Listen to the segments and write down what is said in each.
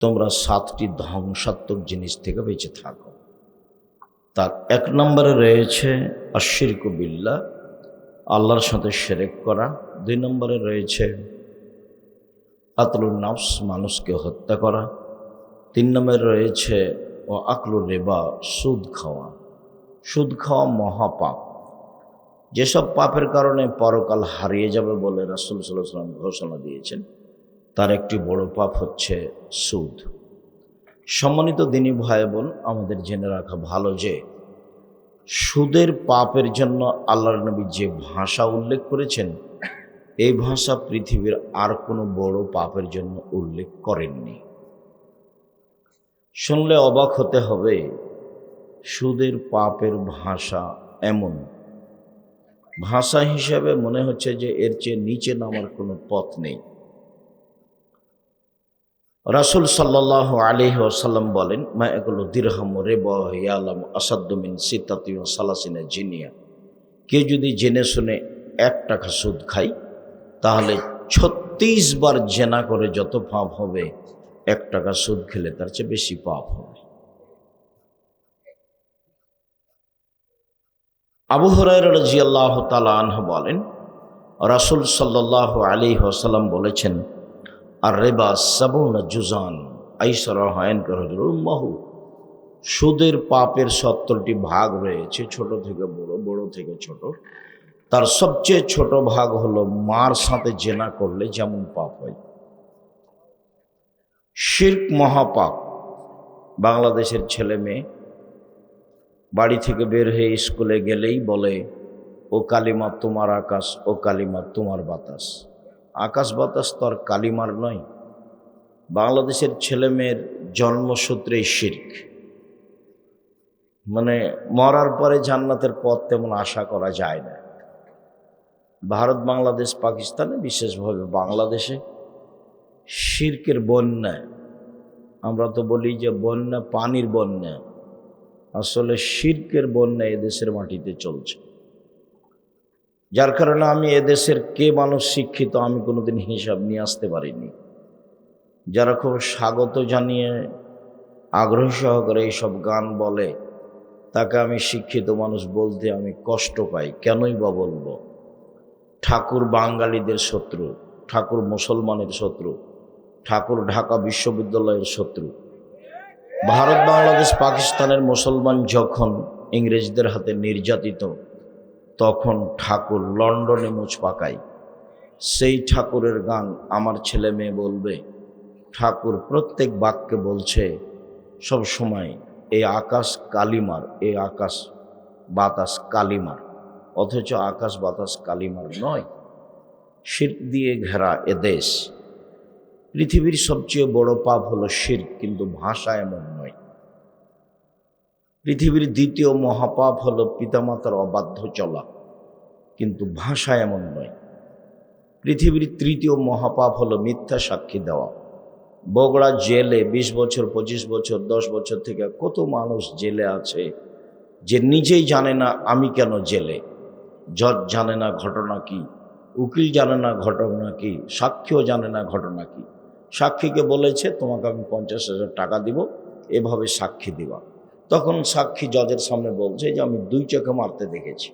তোমরা 7টি ধ্বংসাত্মক জিনিস থেকে বেঁচে থাকো। তার 1 নম্বরে রয়েছে আশিরকু বিল্লাহ, আল্লাহর সাথে শিরক করা। 2 নম্বরে রয়েছে কাতলুন নফস, মানুষকে হত্যা করা। 3 নম্বরে রয়েছে ও আকলুর রিবা, সুদ খাওয়া। সুদ খাওয়া মহাপাপ, যেসব পাপের কারণে পরকাল হারিয়ে যাবে বলে রাসূল সাল্লাল্লাহু আলাইহি ওয়াসাল্লাম ঘোষণা দিয়েছেন, তার একটি বড় পাপ হচ্ছে সুদ। সম্মানিত দ্বীনী ভাই বোন, আমাদের জেনে রাখা ভালো যে সুদের পাপের জন্য আল্লাহর নবী যে ভাষা উল্লেখ করেছেন, এই ভাষা পৃথিবীর আর কোনো বড় পাপের জন্য উল্লেখ করেননি। শুনলে অবাক হতে হবে, সুদের পাপের ভাষা এমন ভাষা হিসেবে মনে হচ্ছে যে এর চেয়ে নিচে নামার কোনো পথ নেই। রাসূল সাল্লাল্লাহু আলাইহি ওয়াসাল্লাম বলেন, মা ইয়াকুলু দিরহাম রিবা ইয়ালাম আসাদ্দু মিন সিত্তাতি ওয়া সালাসিনা জিনিয়া। কেউ যদি জেনে শুনে 1 টাকা সুদ খায়, তাহলে 36 বার জেনা করে যত পাপ হবে, 1 টাকা সুদ খেলে তার চেয়ে বেশি পাপ হবে। আবু হুরায়রা রাদিয়াল্লাহু তাআলা আনহু বলেন, রাসূল সাল্লাল্লাহু আলাইহি ওয়াসাল্লাম বলেছেন, আর রিবা সাবুনা জুজান আইসারাহা ইনকারুল উম্মাহু। সুদের পাপের 70টি ভাগ রয়েছে, ছোট থেকে বড়, বড় থেকে ছোট। তার সবচেয়ে ছোট ভাগ হলো মার সাথে জেনা করলে যেমন পাপ হয়। শিরক মহাপাপ। বাংলাদেশের ছেলে মেয়ে বাড়ি থেকে বের হয়ে স্কুলে গেলেই বলে, ও কালিমা তোমার আকাশ, ও কালিমা তোমার বাতাস। আকাশ বাতাস তো আর কালিমার নয়। বাংলাদেশের ছেলে মেয়ের জন্মসূত্রেই শিরক, মানে মরার পরে জান্নাতের পথ তেমন আশা করা যায় না। ভারত, বাংলাদেশ, পাকিস্তানে, বিশেষভাবে বাংলাদেশে শিরকের বন্যা। আমরা তো বলি যে বন্যা পানির বন্যা, আসলে শিরকের বন্যা এদেশের মাটিতে চলছে। যার কারণে আমি এদেশের কে মানুষ শিক্ষিত আমি কোনোদিন হিসাব নিয়ে আসতে পারিনি। যারা খুব স্বাগত জানিয়ে আগ্রহ সহকারে এইসব গান বলে, তাকে আমি শিক্ষিত মানুষ বলতে আমি কষ্ট পাই। কেনই বা বলবো? ঠাকুর বাঙালিদের শত্রু, ঠাকুর মুসলমানের শত্রু, ঠাকুর ঢাকা বিশ্ববিদ্যালয়ের শত্রু। ভারত, বাংলাদেশ, পাকিস্তানের মুসলমান যখন ইংরেজদের হাতে নির্যাতিত, তখন ঠাকুর লন্ডনে মুছ পাকায়। সেই ঠাকুরের গান আমার ছেলে মেয়ে বলবে। ঠাকুর প্রত্যেক বাক্যে বলছে সব সময়, এই আকাশ কালিমার, এই আকাশ বাতাস কালিমার। অথচ আকাশ বাতাস কালিমার নয়, শিরক দিয়ে ঘেরা এদেশ। পৃথিবীর সবচেয়ে বড় পাপ হলো শিরক, কিন্তু ভাষা এমন নয়। পৃথিবীর 2য় মহাপাপ হলো পিতামাতার অবাধ্য চলা, কিন্তু ভাষা এমন নয়। পৃথিবীর 3য় মহাপাপ হলো মিথ্যা সাক্ষী দেওয়া। বগুড়া জেলে 20 বছর, 25 বছর, 10 বছর থেকে কত মানুষ জেলে আছে যে নিজেই জানে না আমি কেন জেলে। জজ জানে না ঘটনা কি, উকিল জানে না ঘটনা কি, সাক্ষীও জানে না ঘটনা কি। সাক্ষীকে বলেছে তোমাকে আমি 50,000 টাকা দিব, এভাবে সাক্ষী দিবা। তখন সাক্ষী জজের সামনে বলছে যে আমি 2 চোখে মারতে দেখেছি,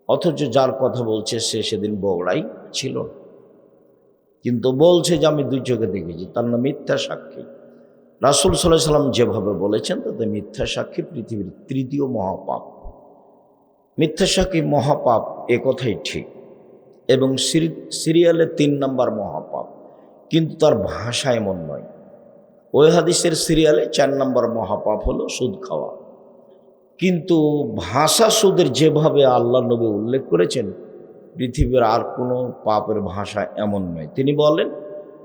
অথচ যার কথা বলছে সে সেদিন বগুড়াই ছিল, কিন্তু বলছে যে আমি 2 চোখে দেখেছি। তার নাম মিথ্যা সাক্ষী। রাসূল সাল্লাল্লাহু আলাইহি ওয়াসাল্লাম যেভাবে বলেছেন, তাতে মিথ্যা সাক্ষী পৃথিবীর 3য় মহাপাপ। মিথ্যা সাক্ষী মহাপাপ, এ কথাই ঠিক, এবং সিরিয়ালে 3 নম্বর মহাপাপ, কিন্তু তার ভাষা এমন নয়। ওই হাদিসের সিরিয়ালে 4 নম্বর মহাপাপ হলো সুদ খাওয়া, কিন্তু ভাষা সুদের যেভাবে আল্লাহ নবী উল্লেখ করেছেন, পৃথিবীর আর কোনো পাপের ভাষা এমন নয়। তিনি বলেন,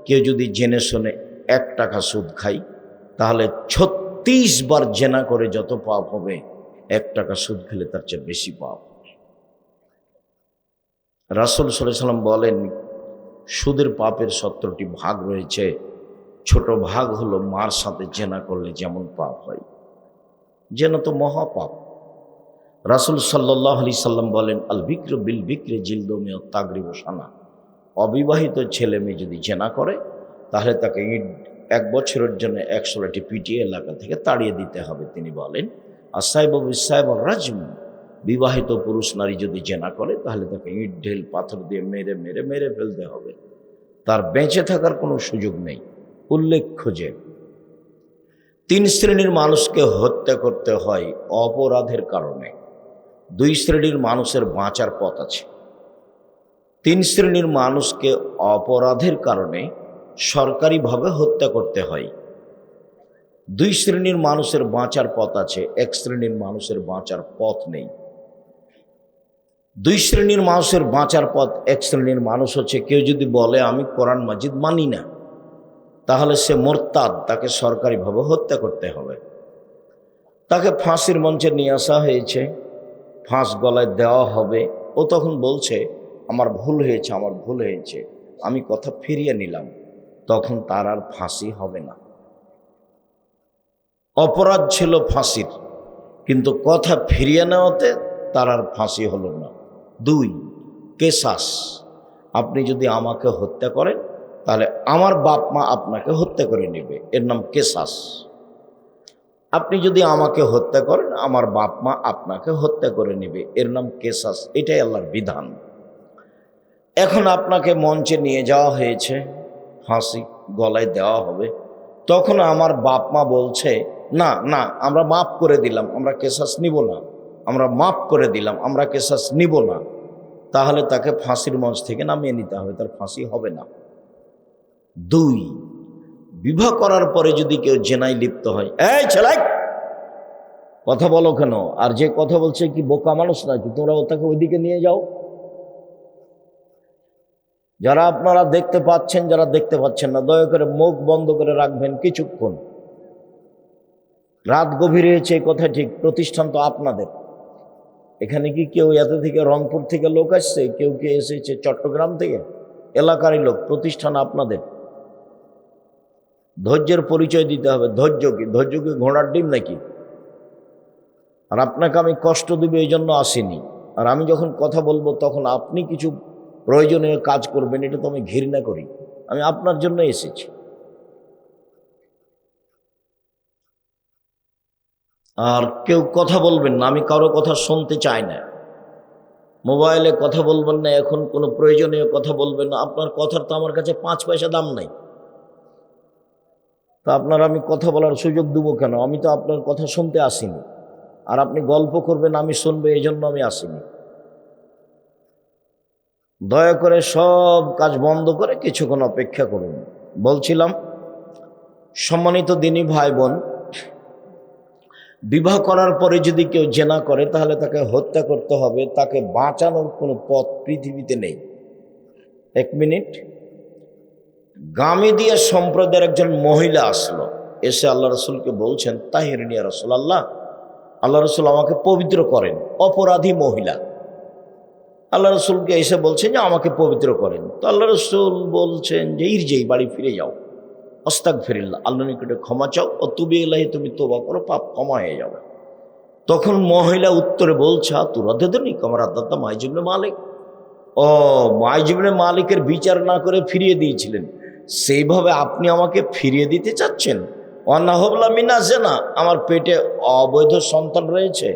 কেউ যদি জেনে শুনে 1 টাকা সুদ খায়, তাহলে 36 বার জেনা করে যত পাপ হবে, 1 টাকা সুদ খেলে তার চেয়ে বেশি পাপ হবে। রাসূল সাল্লাল্লাহু আলাইহি ওয়াসাল্লাম বলেন, সুদের পাপের 70টি ভাগ রয়েছে, ছোট ভাগ হলো মার সাথে জেনা করলে যেমন পাপ হয়। জেনা তো মহাপাপ। রাসূল সাল্লাল্লাহু আলাইহি সাল্লাম বলেন, আল বিক্রু বিল বিক্রি জিলদু তাগরিবু সানা। অবিবাহিত ছেলে মেয়ে যদি জেনা করে, তাহলে তাকে 1 বছরের জন্য 100 লাঠি পিটিয়ে এলাকা থেকে তাড়িয়ে দিতে হবে। তিনি বলেন আসাইবু বিসাইব রাজম, বিবাহিত পুরুষ নারী যদি জেনা করে তাহলে তাকে ইট ঢেল পাথর দিয়ে মেরে মেরে মেরে ফেলতে হবে, তার বেঁচে থাকার কোনো সুযোগ নেই। উল্লেখ্য যে 3 শ্রেণীর মানুষকে হত্যা করতে হয় অপরাধের কারণে। 2 শ্রেণীর মানুষের বাঁচার পথ আছে। 3 শ্রেণীর মানুষকে অপরাধের কারণে সরকারিভাবে হত্যা করতে হয়। 2 শ্রেণীর মানুষের বাঁচার পথ আছে, 1 শ্রেণীর মানুষের বাঁচার পথ নেই। 2 শ্রেণীর মানুষের বাঁচার পথ, 1 শ্রেণীর মানুষ হচ্ছে কেউ যদি বলে আমি কোরআন মাজিদ মানি না, তাহলে সে মোরতাদ, তাকে সরকারিভাবে হত্যা করতে হবে। তাকে ফাঁসির মঞ্চে নিয়ে আসা হয়েছে, ফাঁস গলায় দেওয়া হবে। ও তখন বলছে আমার ভুল হয়েছে, আমার ভুল হয়েছে, আমি কথা ফিরিয়ে নিলাম। তখন তার আর ফাঁসি হবে না। অপরাধ ছিল ফাঁসির, কিন্তু কথা ফিরিয়ে নেওয়াতে তার আর ফাঁসি হলো না। 2 কেসাস, আপনি যদি আমাকে হত্যা করেন তাহলে আমার বাপ মা আপনাকে হত্যা করে নেবে, এর নাম কেসাস। আপনি যদি আমাকে হত্যা করেন আমার বাপ মা আপনাকে হত্যা করে নেবে, এর নাম কেসাস। এটাই আল্লাহর বিধান। এখন আপনাকে মঞ্চে নিয়ে যাওয়া হয়েছে, ফাঁসি গলায় দেওয়া হবে। তখন আমার বাপ মা বলছে না না, আমরা মাফ করে দিলাম, আমরা কেসাস নিব না, আমরা মাফ করে দিলাম, আমরা কেসাস নিব না। তাহলে তাকে ফাঁসির মঞ্চ থেকে নামিয়ে নিতে হবে, তার ফাঁসি হবে না। 2 বিবাহ করার পরে যদি কেউ জেনায় লিপ্ত হয়, এই ছেলাই কথা বলো কেন? আর যে কথা বলছে কি বোকা মানুষ নাকি? তোমরা তাকে ওইদিকে নিয়ে যাও। যারা আপনারা দেখতে পাচ্ছেন, যারা দেখতে পাচ্ছেন না, দয়া করে মুখ বন্ধ করে রাখবেন কিছুক্ষণ। রাত গভীর হয়েছে, এই কথা ঠিক, প্রতিষ্ঠান তো আপনাদের। এখানে কি কেউ এত থেকে রংপুর থেকে লোক আসছে, কেউ কে এসেছে চট্টগ্রাম থেকে, এলাকারই লোক। প্রতিষ্ঠান আপনাদের। ধৈর্যের পরিচয় দিতে হবে। ধৈর্য কি? ধৈর্য কি ঘোড়ার ডিম নাকি? আর আপনাকে আমি কষ্ট দিব এই জন্য আসিনি। আর আমি যখন কথা বলবো তখন আপনি কিছু প্রয়োজনীয় কাজ করবেন, এটা তো আমি ঘৃণা করি। আমি আপনার জন্য এসেছি। আর কেউ কথা বলবেন না, আমি কারো কথা শুনতে চাই না। মোবাইলে কথা বলবেন না, এখন কোনো প্রয়োজনীয় কথা বলবেন না। আপনার কথার তো আমার কাছে 5 পয়সা দাম নাই, তা আপনার আমি কথা বলার সুযোগ দেবো কেন? আমি তো আপনার কথা শুনতে আসিনি। আর আপনি গল্প করবেন, আমি শুনবো, এই জন্য আমি আসিনি। দয়া করে সব কাজ বন্ধ করে কিছুক্ষণ অপেক্ষা করুন। বলছিলাম, সম্মানিত দিনী ভাই বোন, বিবাহ করার পরে যদি কেউ জেনা করে তাহলে তাকে হত্যা করতে হবে, তাকে বাঁচানোর কোনো পথ পৃথিবীতে নেই। 1 মিনিট। গামেদিয়া সম্প্রদায়ের একজন মহিলা আসলো, এসে আল্লাহ রসুলকে বলছেন তাহিরিনিয়া রসুল আল্লাহ, আল্লাহ রসুল আমাকে পবিত্র করেন। অপরাধী মহিলা আল্লাহ রসুলকে এসে বলছেন যে আমাকে পবিত্র করেন। তো আল্লাহ রসুল বলছেন যে ইরজেই, বাড়ি ফিরে যাও, আস্তাগফিরুল্লাহ, আল্লাহর নিকটে ক্ষমা চাও, ও তুবি ইলাইহি, তুমি তওবা করো, পাপ ক্ষমা হয়ে যাবে। তখন মহিলা উত্তরে বলছে তুরাদেদনি কামারাদাতা মাইজ ইবনে মালিক। ও, মাইজ ইবনে মালিকের বিচার না করে ফিরিয়ে দিয়েছিলেন, সেইভাবে আপনি আমাকে ফিরিয়ে দিতে চাচ্ছেন? অনাহবলা মিনা জেনা, আমার পেটে অবৈধ সন্তান রয়েছে,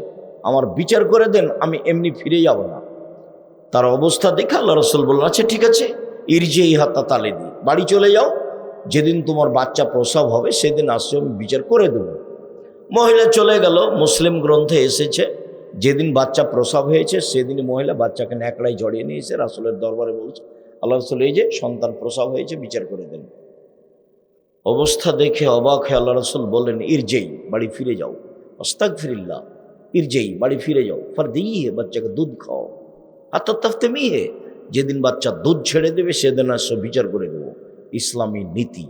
আমার বিচার করে দেন, আমি এমনি ফিরে যাব না। তার অবস্থা দেখে আল্লাহ রসুল বললেন আচ্ছা ঠিক আছে, ইরজে ইহাতা তালে দি, বাড়ি চলে যাও, যেদিন তোমার বাচ্চা প্রসব হবে সেদিন আসছে, আমি বিচার করে দেব। মহিলা চলে গেল। মুসলিম গ্রন্থে এসেছে যেদিন বাচ্চা প্রসব হয়েছে সেদিনই মহিলা বাচ্চাকে ন্যাকড়ায় জড়িয়ে নিয়ে এসে রাসূলের দরবারে বলছে আল্লাহ রসুল, এই যে সন্তান প্রসব হয়েছে, বিচার করে দেন। অবস্থা দেখে অবাক হয়ে আল্লাহ রসুল বললেন ইরজেই, বাড়ি ফিরে যাও, আস্তাগফিরুল্লাহ, ইরজেই, বাড়ি ফিরে যাও, ফারদিহি, বাচ্চাকে দুধ খাও, আত্মাফতেমিহে, যেদিন বাচ্চা দুধ ছেড়ে দেবে সেদিন আসো, বিচার করে দেবো। ইসলামী নীতি।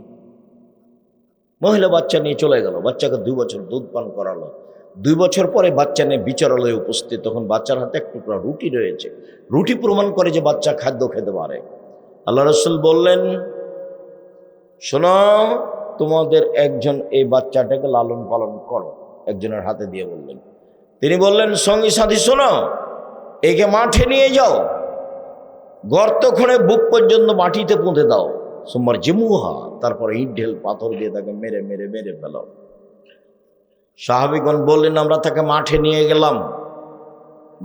মহিলা বাচ্চা নিয়ে চলে গেল, বাচ্চাকে 2 বছর দুধ পান করালো। 2 বছর পরে বাচ্চা নিয়ে বিচারালয়ে উপস্থিত, তখন বাচ্চার হাতে 1 টুকরা রুটি রয়েছে। রুটি প্রমাণ করে যে বাচ্চা খাদ্য খেতে পারে। আল্লাহ রসুল বললেন শোনো, তোমাদের একজন এই বাচ্চাটাকে লালন পালন করো। একজনের হাতে দিয়ে বললেন। তিনি বললেন সঙ্গী সাথী শোনো, একে মাঠে নিয়ে যাও, গর্ত খুঁড়ে বুক পর্যন্ত মাটিতে পুঁতে দাও, সোমবার জিমুহা, তারপরে ইট ঢেল পাথর দিয়ে তাকে মেরে মেরে মেরে ফেলাও। সাহাবীগণ বললেন, আমরা তাকে মাঠে নিয়ে গেলাম,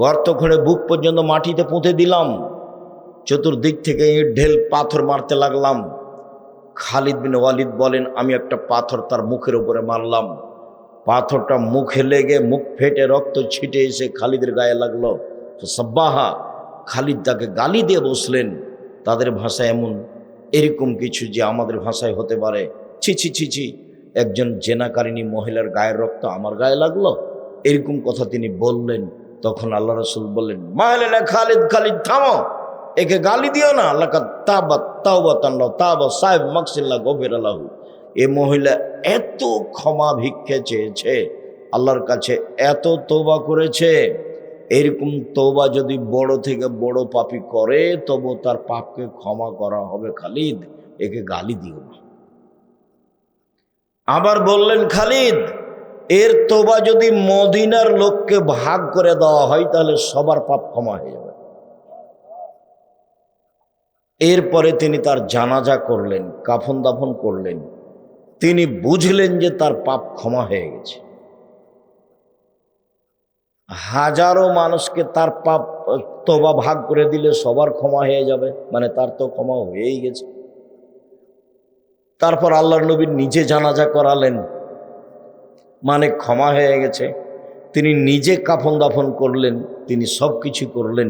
গর্ত খুঁড়ে বুক পর্যন্ত মাটিতে পুঁতে দিলাম, চতুর্দিক থেকে ইট ঢেল পাথর মারতে লাগলাম। খালিদ বিন ওয়ালিদ বলেন, আমি একটা পাথর তার মুখের উপরে মারলাম, পাথরটা মুখে লেগে মুখ ফেটে রক্ত ছিটে এসে খালিদের গায়ে লাগলো। সাব্বাহা, খালিদ তাকে গালি দিয়ে বসলেন। তাদের ভাষায় এরকম কিছু যে আমাদের ভাষায় হতে পারে, ছি ছি ছি ছি, একজন জেনাকারিনী মহিলার গায়ের রক্ত আমার গায়ে লাগলো, এরকম কথা তিনি বললেন। তখন আল্লাহ রাসূল বললেন, মাহলেনা খালিদ, খালিদ থামো, একে গালি দিও না। আল্লাহ তাওবা তাওবাতান তাওবা সাহেব মাকসিল্লাহ গফিরালাহু। এ মহিলা এত ক্ষমা ভিক্ষে চেয়েছে আল্লাহর কাছে, এত তওবা করেছে, এরকম তওবা যদি বড় থেকে বড় পাপী করে তবু তার পাপকে ক্ষমা করা হবে। খালিদ, একে গালি দিও না। আবার বললেন, খালিদ, এর তওবা যদি মদিনার লোককে ভাগ করে দেওয়া হয় তাহলে সবার পাপ ক্ষমা হয়ে যাবে। এরপরে তিনি তার জানাজা করলেন, কাফন দাফন করলেন। তিনি বুঝলেন যে তার পাপ ক্ষমা হয়ে গেছে। হাজারো মানুষকে তার পাপ তওবা ভাগ করে দিলে সবার ক্ষমা হয়ে যাবে, মানে তার তো ক্ষমা হয়েই গেছে। তারপর আল্লাহর নবী নিজে জানাজা করালেন, মানে ক্ষমা হয়ে গেছে। তিনি নিজে কাফন দাফন করলেন, তিনি সব কিছু করলেন।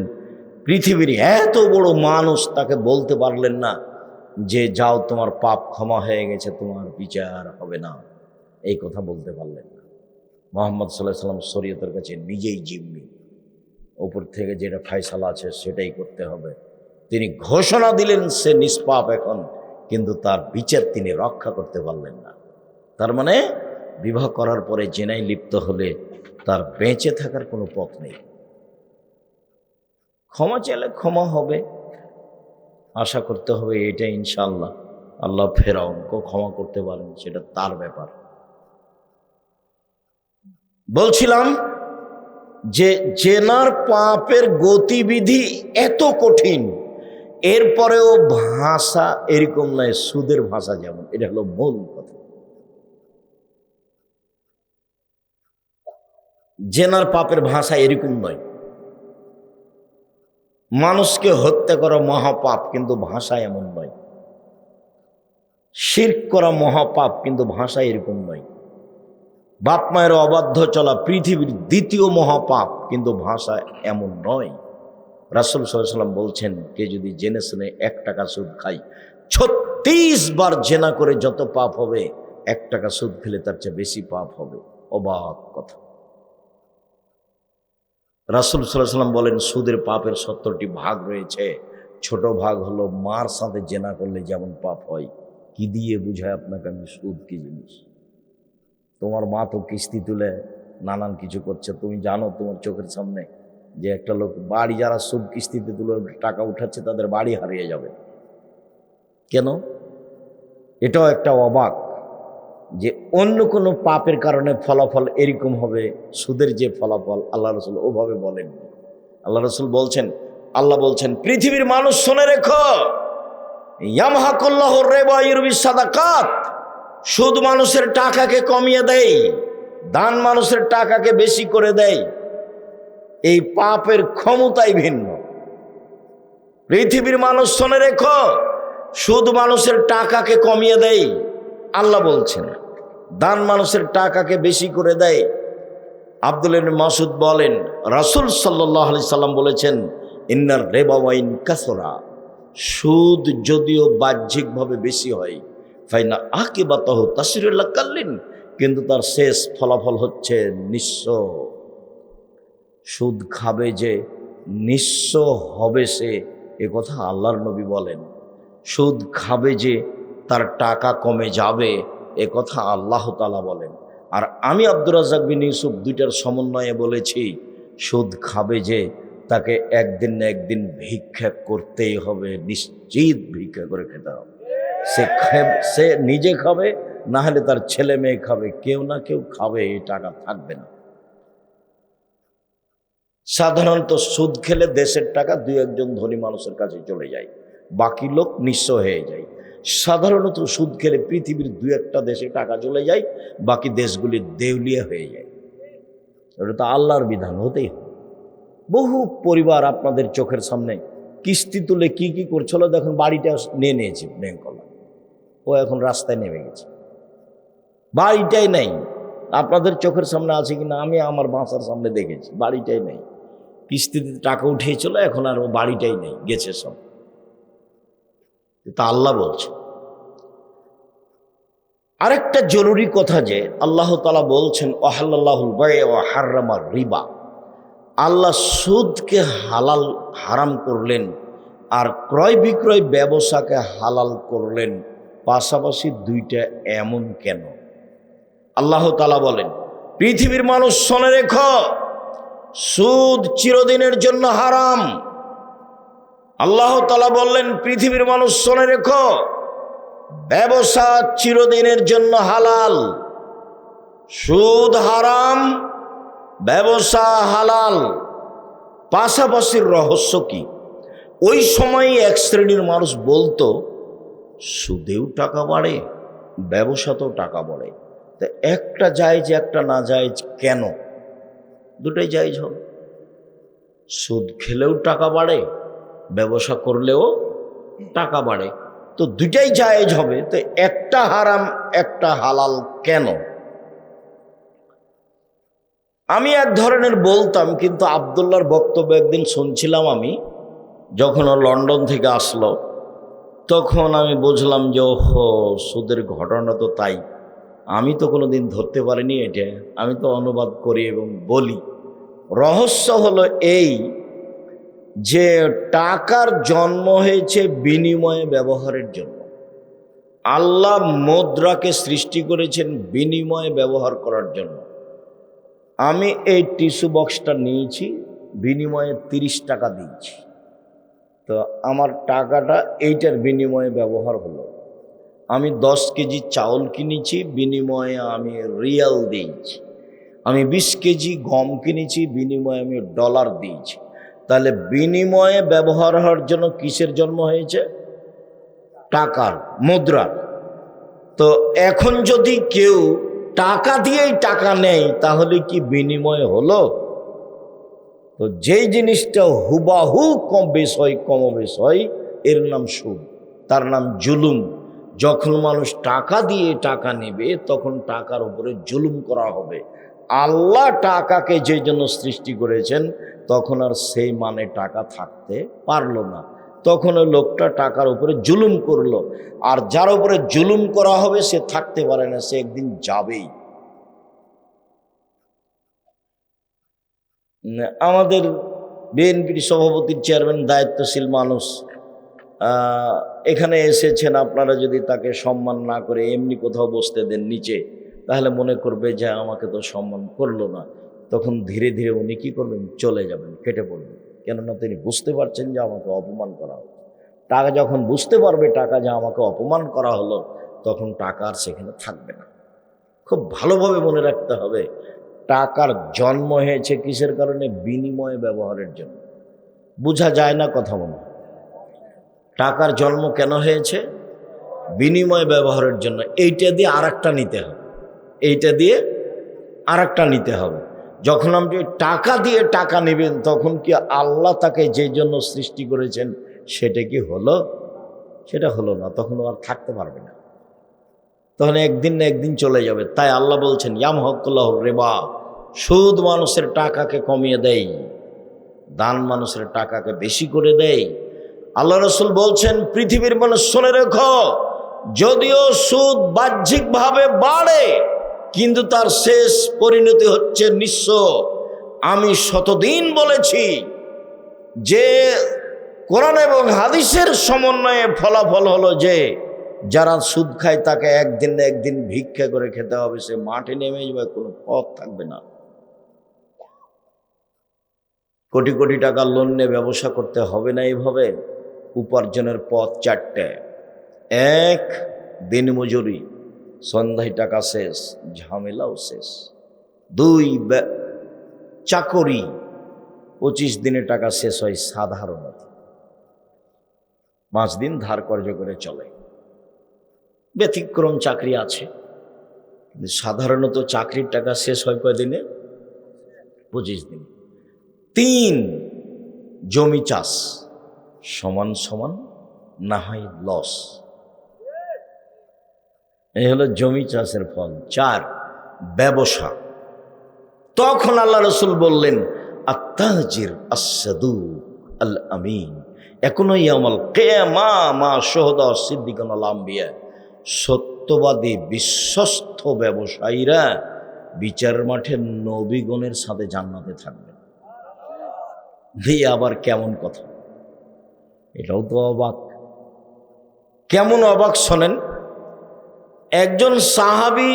পৃথিবীর এত বড় মানুষ তাকে বলতে পারলেন না যে যাও তোমার পাপ ক্ষমা হয়ে গেছে, তোমার বিচার হবে না, এই কথা বলতে পারলেন না। মুহাম্মদ সাল্লাল্লাহু আলাইহি ওয়াসাল্লাম শরীয়তের কাছে নিজেই জিম্মি, উপর থেকে যেটা ফায়সালা আছে সেটাই করতে হবে। তিনি ঘোষণা দিলেন সে নিষ্পাপ এখন, কিন্তু তার বিচার তিনি রক্ষা করতে পারলেন না। তার মানে বিবাহ করার পরে জেনায় লিপ্ত হলে তার বেঁচে থাকার কোনো পথ নেই। ক্ষমা চাইলে ক্ষমা হবে, আশা করতে হবে এটা ইনশাআল্লাহ আল্লাহ ফেরাউনকে ক্ষমা করতে পারেন, সেটা তার ব্যাপার। বলছিলাম যে জেনার পাপের গতিবিধি এত কঠিন, এরপরেও ভাষা এরকম নয় সুদের ভাষা যেমন, এটা হলো মূল কথা। জেনার পাপের ভাষা এরকম নয়। মানুষকে হত্যা করা মহাপাপ, কিন্তু ভাষা এমন নয়। শিরক করা মহাপাপ, কিন্তু ভাষা এরকম নয়। বাপ মায়ের অবাধ্য চলা পৃথিবীর দ্বিতীয় মহাপাপ, কিন্তু ভাষা এমন নয়। রাসূল সাল্লাল্লাহু আলাইহি ওয়াসাল্লাম বলছেন, কে যদি জেনে শুনে 1 টাকা সুদ খায়, 36 বার জেনা করে যত পাপ হবে, 1 টাকা সুদ খেলে তার চেয়ে বেশি পাপ হবে। অবাক কথা। রাসূল সাল্লাল্লাহু আলাইহি ওয়াসাল্লাম বলেন, সুদের পাপের 70টি ভাগ রয়েছে। ছোট ভাগ হলো মার সাথে জেনা করলে যেমন পাপ হয়। কি দিয়ে বুঝায় আপনাকে আমি সুদ কি জিনিস? তোমার মা তো কিস্তি তুলে নানান কিছু করছে, তুমি জানো তোমার চোখের সামনে যে একটা লোক বাড়ি, যারা সুদ কিস্তিতে তুলে টাকা উঠাচ্ছে তাদের বাড়ি হারিয়ে যাবে। কেন? এটাও একটা অবাক যে অন্য কোনো পাপের কারণে ফলাফল এরকম হবে, সুদের যে ফলাফল আল্লাহ রাসূল ওভাবে বলেন। আল্লাহ রাসূল বলছেন, আল্লাহ বলছেন, পৃথিবীর মানুষ শুনে রেখো, ইয়ামহাকুল্লাহু রিবা ওয়া ইউরবিস সাদাকাত। সুদ মানুষের টাকাকে কমিয়ে দেয়, দান মানুষের টাকাকে বেশি করে দেয়। এই পাপের ক্ষমতাই ভিন্ন। পৃথিবীর মানুষ শুনে রেখো, সুদ মানুষের টাকাকে কমিয়ে দেয় আল্লাহ বলছেন, দান মানুষের টাকাকে বেশি করে দেয়। আব্দুল্লাহ ইবনে মাসউদ বলেন, রাসূল সাল্লাল্লাহু আলাইহি সাল্লাম বলেছেন, ইন্নার রিবা ওয়া ইন কাসরা, সুদ যদিও বাহ্যিকভাবে বেশি হয়, ফাইনা আকিবাতাহু তাসরিল কাল্লিন, কিন্তু তার শেষ ফলাফল হচ্ছে নিঃস্ব। সুদ খাবে যে নিঃস্ব হবে সে, এ কথা আল্লাহর নবী বলেন। সুদ খাবে যে তার টাকা কমে যাবে, এ কথা আল্লাহ তাআলা বলেন। আর আমি আব্দুর রাজ্জাক বিন ইউসুফ দুইটার সমন্বয়ে বলেছি, সুদ খাবে যে তাকে একদিন না একদিন ভিক্ষা করতেই হবে, নিশ্চিত ভিক্ষা করে খেতে হবে। সে নিজে খাবে, না হলে তার ছেলে মেয়ে খাবে, কেউ না কেউ খাবে, এই টাকা থাকবে না। সাধারণত সুদ খেলে দেশের টাকা 2-1 জন ধনী মানুষের কাছে চলে যায়, বাকি লোক নিঃস্ব হয়ে যায়। সাধারণত সুদ খেলে পৃথিবীর 2-1টা দেশে টাকা চলে যায়, বাকি দেশগুলি দেউলিয়া হয়ে যায়। ওটা তো আল্লাহর বিধান, হতেই হয়। বহু পরিবার আপনাদের চোখের সামনে কিস্তি তুলে কি কি করছিল, দেখুন বাড়িটা নিয়ে নিয়েছে ব্যাংকওয়ালা, ও এখন রাস্তায় নেমে গেছে, বাড়িটাই নেই। আপনাদের চোখের সামনে আছে কিনা আমি আমার বাসার সামনে দেখেছি, বাড়িটাই নেই। কিস্তিতে টাকা উঠিয়েছিল, এখন আর ও বাড়িটাই নেই, গেছে সব। তা আল্লাহ বলছে। আরেকটা জরুরি কথা যে আল্লাহ তাআলা বলছেন ওয়াহাল্লাল্লাহুল বায় ওয়া হাররামার রিবা, আল্লাহ সুদকে হারাম করলেন আর ক্রয় বিক্রয় ব্যবসাকে হালাল করলেন। পাশাপাশি দুইটা এমন কেন? আল্লাহ তাআলা বলেন, পৃথিবীর মানুষ শুনে রেখো, সুদ চিরদিনের জন্য হারাম। আল্লাহ তাআলা বললেন, পৃথিবীর মানুষ শুনে রেখো, ব্যবসা চিরদিনের জন্য হালাল। সুদ হারাম, ব্যবসা হালাল। পাশাপাশির রহস্য কি? ওই সময় এক শ্রেণীর মানুষ বলতো, সুদেও টাকা বাড়ে, ব্যবসাতেও টাকা বাড়ে, তা একটা জায়েজ একটা না জায়েজ কেন? দুটাই জায়েজ হবে। সুদ খেলেও টাকা বাড়ে, ব্যবসা করলেও টাকা বাড়ে, তো দুটাই জায়েজ হবে, তো একটা হারাম একটা হালাল কেন? আমি এক ধরনের বলতাম, কিন্তু আব্দুল্লাহর বক্তব্য একদিন শুনছিলাম আমি, যখন ও লন্ডন থেকে আসলো, তখন আমি বুঝলাম যে ওহো, সুদের ঘটনা তো তাই। আমি তো কোনো দিন ধরতে পারিনি এটা, আমি তো অনুবাদ করি এবং বলি। রহস্য হলো এই যে টাকার জন্ম হয়েছে বিনিময়ে ব্যবহারের জন্য। আল্লাহ মুদ্রাকে সৃষ্টি করেছেন বিনিময়ে ব্যবহার করার জন্য। আমি এই টিস্যু বক্সটা নিয়েছি, বিনিময়ে 30 টাকা দিয়েছি, তো আমার টাকাটা এইটার বিনিময়ে ব্যবহার হলো। আমি 10 কেজি চাউল কিনেছি, বিনিময়ে আমি রিয়াল দিয়েছি। আমি 20 কেজি গম কিনেছি, বিনিময়ে আমি ডলার দিয়েছি। তাহলে বিনিময়ে ব্যবহার হওয়ার জন্য কিসের জন্ম হয়েছে? টাকার, মুদ্রার। তো এখন যদি কেউ টাকা দিয়েই টাকা নেয়, তাহলে কি বিনিময় হলো? তো যেই জিনিসটা হুবাহু কম বেশ হয়, কমবেশ হয়, এর নাম সুদ, তার নাম জুলুম। যখন মানুষ টাকা দিয়ে টাকা নেবে, তখন টাকার উপরে জুলুম করা হবে। আল্লাহ টাকাকে যে জন্য সৃষ্টি করেছেন, তখন আর সেই মানে টাকা থাকতে পারলো না, তখন ওই লোকটা টাকার উপরে জুলুম করলো। আর যার উপরে জুলুম করা হবে সে থাকতে পারে না, সে একদিন যাবেই। আমাদের বিএনপির সভাপতির চেয়ারম্যান, দায়িত্বশীল মানুষ, এখানে এসেছেন, আপনারা যদি তাকে সম্মান না করে এমনি কোথাও বসতে দেন নিচে, তাহলে মনে করবে যে আমাকে তো সম্মান করলো না। তখন ধীরে ধীরে উনি কী করবেন? চলে যাবেন, কেটে পড়বেন। কেননা তিনি বুঝতে পারছেন যে আমাকে অপমান করা হলো। টাকা যখন বুঝতে পারবে টাকা যে আমাকে অপমান করা হলো, তখন টাকা আর সেখানে থাকবে না। খুব ভালোভাবে মনে রাখতে হবে, টাকার জন্ম হয়েছে কিসের কারণে? বিনিময়ে ব্যবহারের জন্য। বোঝা যায় না কথা মনে? টাকার জন্ম কেন হয়েছে? বিনিময়ে ব্যবহারের জন্য। এইটা দিয়ে আরেকটা নিতে হবে, এইটা দিয়ে আরেকটা নিতে হবে। যখন আপনি টাকা দিয়ে টাকা নেবেন, তখন কি আল্লাহ তাকে যে জন্য সৃষ্টি করেছেন সেটা কি হলো? সেটা হলো না, তখন আর থাকতে পারবে না, তখন একদিন না একদিন চলে যাবে। তাই আল্লাহ বলছেন, ইয়ামহাকুল্লাহু রিবা, সুদ মানুষের টাকাকে কমিয়ে দেয়, দান মানুষের টাকাকে বেশি করে দেয়। আল্লাহ রাসূল বলছেন, পৃথিবীর মানুষ শুনে রেখো, যদিও সুদ বাহ্যিকভাবে বাড়ে, কিন্তু তার শেষ পরিণতি হচ্ছে নিঃস্ব। আমি শতদিন বলেছি যে কোরআন এবং হাদিসের সমন্বয়ে ফলাফল হলো যে যারা সুদ খায় তাকে একদিন না একদিন ভিক্ষা করে খেতে হবে, সে মাঠে নেমে যাবে, কোনো পথ থাকবে না। কোটি কোটি টাকা লোন নিয়ে ব্যবসা করতে হবে না। এইভাবে উপার্জনের পথ 4টে। 1, দিনমজুরি, সন্ধ্যায় টাকা শেষ, ঝামেলাও শেষ। 2, চাকরি, 25 দিনে টাকা শেষ হয় সাধারণত, 5 দিন ধার কর্জ করে চলে। ব্যতিক্রম চাকরি আছে, কিন্তু সাধারণত চাকরির টাকা শেষ হয় কয়দিনে? 25 দিন। 3, জমি চাষ সমান সমান না হয় লস, এই হলো জমি চাষের ফল। 4, ব্যবসা। তখন আল্লাহ রসুল বললেন আত্তাজির আস-সাদুক আল আমিন এখনো ইয়ামাল কিয়ামা মা শুহাদা সিদ্দিকুন আল আম্বিয়া, সত্যবাদী বিশ্বস্ত ব্যবসায়ীরা বিচারের মাঠে নবীগণের সাথে জান্নাতে থাকবে। এই আবার কেমন কথা? এটাও তো অবাক। কেমন অবাক শোনেন। একজন সাহাবী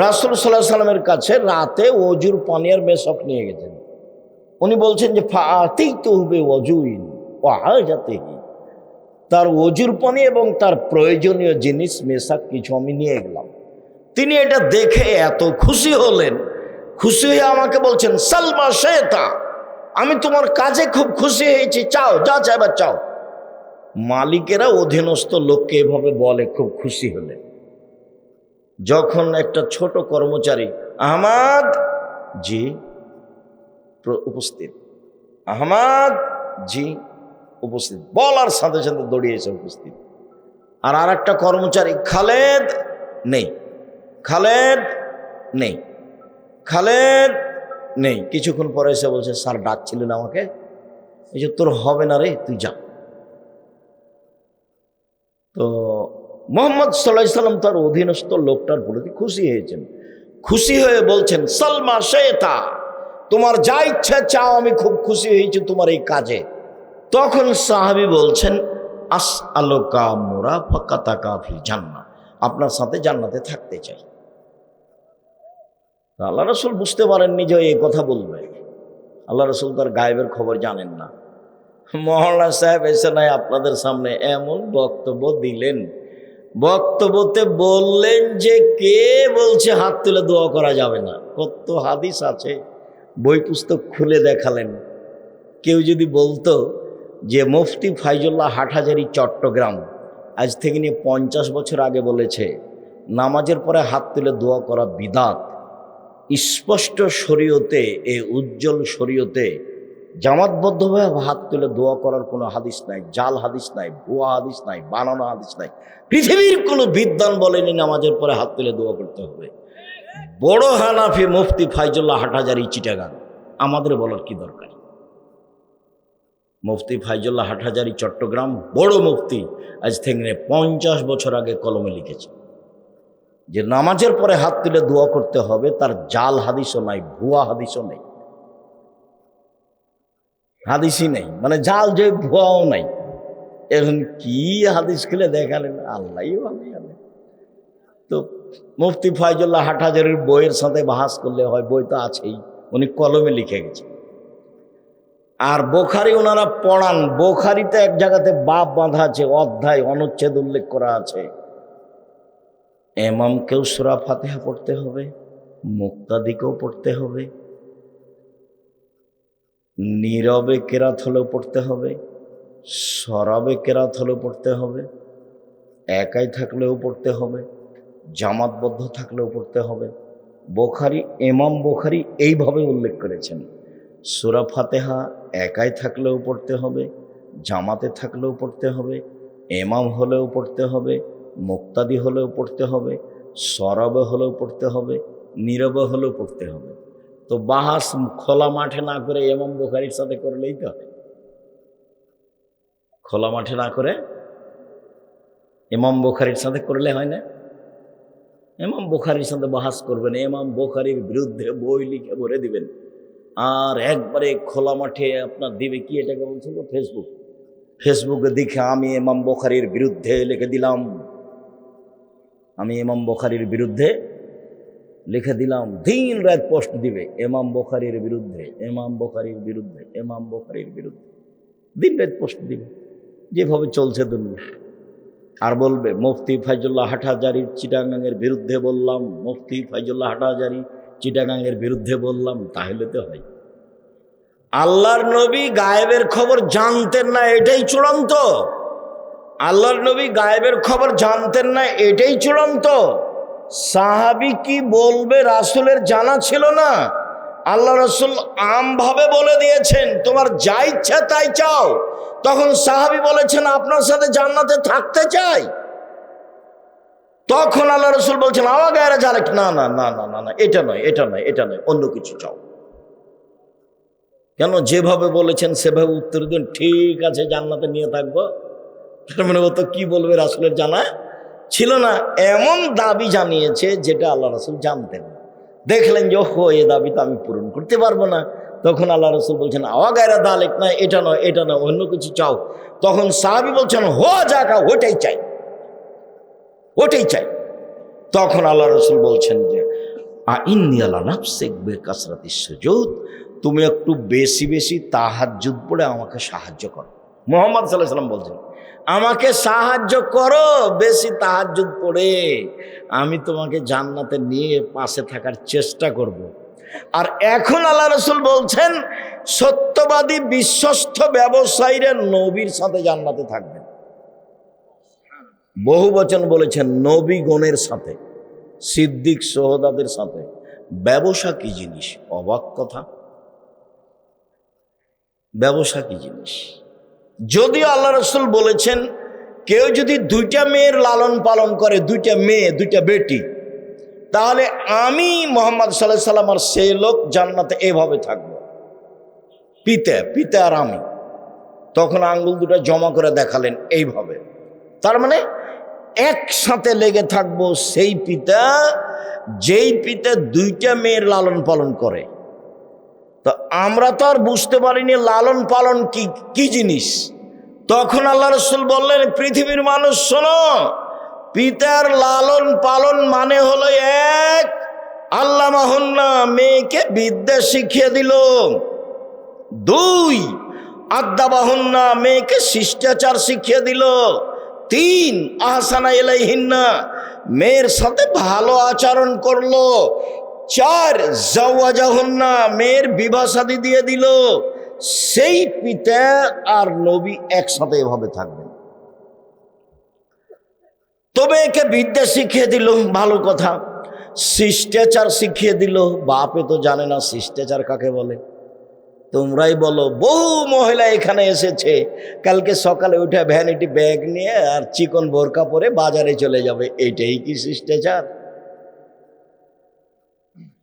রাসূল সাল্লাল্লাহু আলাইহি সাল্লামের কাছে রাতে ওযুর পানি আর মেশক নিয়ে গেছেন। উনি বলছেন যে ফাআতাইতুহু বিওযুইন ওয়া হাজাতিহি, তার ওযুর পানি এবং তার প্রয়োজনীয় জিনিস মেশাক কিছু আমি নিয়ে গেলাম। তিনি এটা দেখে এত খুশি হলেন, খুশি হয়ে আমাকে বলছেন সালমা শেতা, আমি তোমার কাজে খুব খুশি হয়েছি, চাও যা চাইবার চাও। মালিকেরা অধীনস্থ লোককে এভাবে বলে খুব খুশি হলে। যখন একটা ছোট কর্মচারী আহমদ জি উপস্থিত, আহমদ জি উপস্থিত বলার সাথে সাথে দৌড়িয়েছে উপস্থিত। আর একটা কর্মচারী খালেদ নেই, খালেদ নেই, খালেদ নেই। কিছুক্ষণ পরে এসে বলছে স্যার ডাকছিলেন আমাকে। এই যে তোর হবে না রে, তুই যা। তো মুহাম্মদ সাল্লাল্লাহু আলাইহি সাল্লাম তার অধীনস্থ লোকটার প্রতি খুশি হয়েছেন, খুশি হয়ে বলছেন সালমা শেতা, তোমার যা ইচ্ছা চাও, আমি খুব খুশি হয়েছি তোমার এই কাজে। তখন সাহাবী বলছেন আসআলুকা মুরাফাকাতাকা ফিল জান্নাহ, আপনার সাথে জান্নাতে থাকতে চাই। আল্লাহ রাসূল বুঝতে পারেননি যে এই কথা বলবে। আল্লাহ রাসূল তার গায়েবের খবর জানেন না। মহল্লা সাহেব এসে নাই আপনাদের সামনে এমন বক্তব্য দিলেন, বক্তব্যতে বললেন যে কে বলছে হাত তুলে দোয়া করা যাবে না। কত হাদিস আছে, বই পুস্তক খুলে দেখালেন। কেউ যদি বলতো যে মুফতি ফাইজুল্লাহ হাটহাজারী চট্টগ্রাম আজ থেকে নিয়ে 50 বছর আগে বলেছে নামাজের পরে হাত তুলে দোয়া করা বিদাত, স্পষ্ট শরীয়তে, এই উজ্জ্বল শরীয়তে জামাতবদ্ধভাবে হাত তুলে দোয়া করার কোনো হাদিস নাই, জাল হাদিস নাই, ভুয়া হাদিস নাই, বানানো হাদিস নাই। পৃথিবীর কোনো বিদ্বান বলেনি নামাজের পরে হাত তুলে দোয়া করতে হবে। বড় হানাফি মুফতি ফাইজুল্লাহ হাটহাজারী চিটাগাং, আমাদের বলার কি দরকার? মুফতি ফাইজুল্লাহ হাটহাজারী চট্টগ্রাম বড় মুফতি, আজ থেকে 50 বছর আগে কলমে লিখেছে যে নামাজের পরে হাত তুলে দোয়া করতে হবে। তার জাল হাদিসও নাই, ভুয়া হাদিসও নেই, হাদিসই নেই, মানে জাল যে ভুয়াও নাই। এখন কি হাদিস খুলে দেখালেন, আল্লাহ ভালো জানে। তো মুফতি ফাইজুল্লাহ হাটহাজারীর বইয়ের সাথে বাহাস করলে হয়, বই তো আছেই, উনি কলমে লিখে গেছে। আর বোখারি ওনারা পড়ান, বোখারিতে এক জায়গাতে বাব বাঁধা আছে, অধ্যায় অনুচ্ছেদ উল্লেখ করা আছে, ইমামকেও সূরা ফাতিহা পড়তে হবে, মুক্তাদিকেও পড়তে হবে, নীরবে কেরাত হলেও পড়তে হবে, সরাবে কেরাত হলেও পড়তে হবে, একাই থাকলেও পড়তে হবে, জামাতবদ্ধ থাকলেও পড়তে হবে। বোখারি, ইমাম বোখারি এইভাবে উল্লেখ করেছেন, সূরা ফাতিহা একাই থাকলেও পড়তে হবে, জামাতে থাকলেও পড়তে হবে, ইমাম হলেও পড়তে হবে, মুক্তাদি হলেও পড়তে হবে, সরাবে হলেও পড়তে হবে, নীরবে হলেও পড়তে হবে। তো বাহাস খোলা মাঠে না করে ইমাম বুখারীর সাথে করলেই তো হয়। খোলা মাঠে না করে ইমাম বুখারীর সাথে করলে হয় না? ইমাম বুখারীর সাথে বাহাস করবেন, ইমাম বুখারীর বিরুদ্ধে বই লিখে ভরে দিবেন, আর একবারে খোলা মাঠে আপনার দিবে কি, এটাকে বলছিল ফেসবুক, ফেসবুকে দেখে আমি ইমাম বুখারীর বিরুদ্ধে লিখে দিলাম, আমি ইমাম বুখারীর বিরুদ্ধে লিখে দিলাম, দিন রাত পোস্ট দিবে ইমাম বুখারীর বিরুদ্ধে, ইমাম বুখারীর বিরুদ্ধে, ইমাম বুখারীর বিরুদ্ধে, দিন রাত পোস্ট দিবে, যেভাবে চলছে দুনিয়া। আর বলবে মুফতি ফাইজুল্লাহ হাটহাজারীর চিটাগাংয়ের বিরুদ্ধে বললাম, মুফতি ফাইজুল্লাহ হাটহাজারী চিটাগাংয়ের বিরুদ্ধে বললাম, তাহলে তো হয়। আল্লাহর নবী গায়েবের খবর জানতেন না, এটাই চূড়ান্ত। আল্লাহর নবী গায়েবের খবর জানতেন না, এটাই চূড়ান্ত। সাহাবী কি বলবে রাসূলের জানা ছিল না। আল্লাহ রাসূল আমভাবে বলে দিয়েছেন তোমার যা ইচ্ছা তাই চাও। তখন সাহাবী বলেছেন আপনার সাথে জান্নাতে থাকতে চাই। তখন আল্লাহ রাসূল বলছেন আওয়া গায়রা জালেক, না না না না না না, এটা নয়, এটা নয়, এটা নয়, অন্য কিছু চাও। কেন? যেভাবে বলেছেন সেভাবে উত্তর দিন, ঠিক আছে জান্নাতে নিয়ে থাকবো। মানে ও তো কি বলবে রাসূলের জানা ছিল না, এমন দাবি জানিয়েছে যেটা আল্লাহ রাসূল জানতেন। দেখলেন যে ওহো, এ দাবি তো আমি পূরণ করতে পারবো না। তখন আল্লাহ রাসূল বলছেন আওয়া গায়রা দালেক, না এটা নয়, এটা নয়, অন্য কিছু চাও। তখন সাহাবী বলছেন হো জাকা, ওটাই চাই, ওটাই চাই। তখন আল্লাহ রাসূল বলছেন যে আইন্নী আলা নাফসিক বিকাসরাতিস সুজুদ, তুমি একটু বেশি বেশি তাহাজ্জুদ পড়ে আমাকে সাহায্য করো। মুহাম্মদ সাল্লাল্লাহু আলাইহি ওয়াসাল্লাম বলছেন আমাকে সাহায্য করো বেশি তাহাজ্জুদ পড়ে, আমি তোমাকে জান্নাতে নিয়ে পাশে থাকার চেষ্টা করব। আর এখন আল্লাহ রাসূল বলছেন সত্যবাদী বিশ্বস্ত ব্যবসায়ীরা নবীর সাথে জান্নাতে থাকবেন। বহু বচন বলেছেন নবীগণের সাথে, সিদ্দিক সোহদাদের সাথে। ব্যবসা কি জিনিস? অবাক কথা। ব্যবসা কি জিনিস? যদিও আল্লাহ রাসূল বলেছেন কেউ যদি দুইটা মেয়ের লালন পালন করে, দুইটা মেয়ে, দুইটা বেটি, তাহলে আমি মুহাম্মদ সাল্লাল্লাহু আলাইহি সাল্লাম আর সেই লোক জান্নাতে এভাবে থাকবো, পিতা আর আমি। তখন আঙ্গুল দুটো জমা করে দেখালেন এইভাবে। তার মানে একসাথে লেগে থাকবো সেই পিতা যেই পিতা দুইটা মেয়ের লালন পালন করে। তো আমরা তো আর বুঝতে পারিনি লালন পালন কি জিনিস। তখন আল্লাহ রাসূল বললেন পৃথিবীর মানুষ শোনো, পিতার লালন পালন মানে হলো এক, আল্লামাহুন্না, মেয়েকে বিদ্যা শিখিয়ে দিল। দুই, আদাবাহুন্না, মেয়েকে শিষ্টাচার শিখিয়ে দিল। তিন, আহসানা ইলাইহিন্না, মেয়ের সাথে ভালো আচরণ করলো। চার, জাওয়াজাহুন্না, মেয়ের বিবাহ শাদী দিয়ে দিল। সেই পিতা আর নবী একসাথে এভাবে থাকবেন। তবে একে বিদ্যা শিখিয়ে দিল, ভালো কথা। শিষ্টাচার শিখিয়ে দিল, বাপে তো জানে না শিষ্টাচার কাকে বলে। তোমরাই বলো, বহু মহিলা এখানে এসেছে, কালকে সকালে উঠে ভ্যানিটি ব্যাগ নিয়ে আর চিকন বোরকা পরে বাজারে চলে যাবে, এইটাই কি শিষ্টাচার?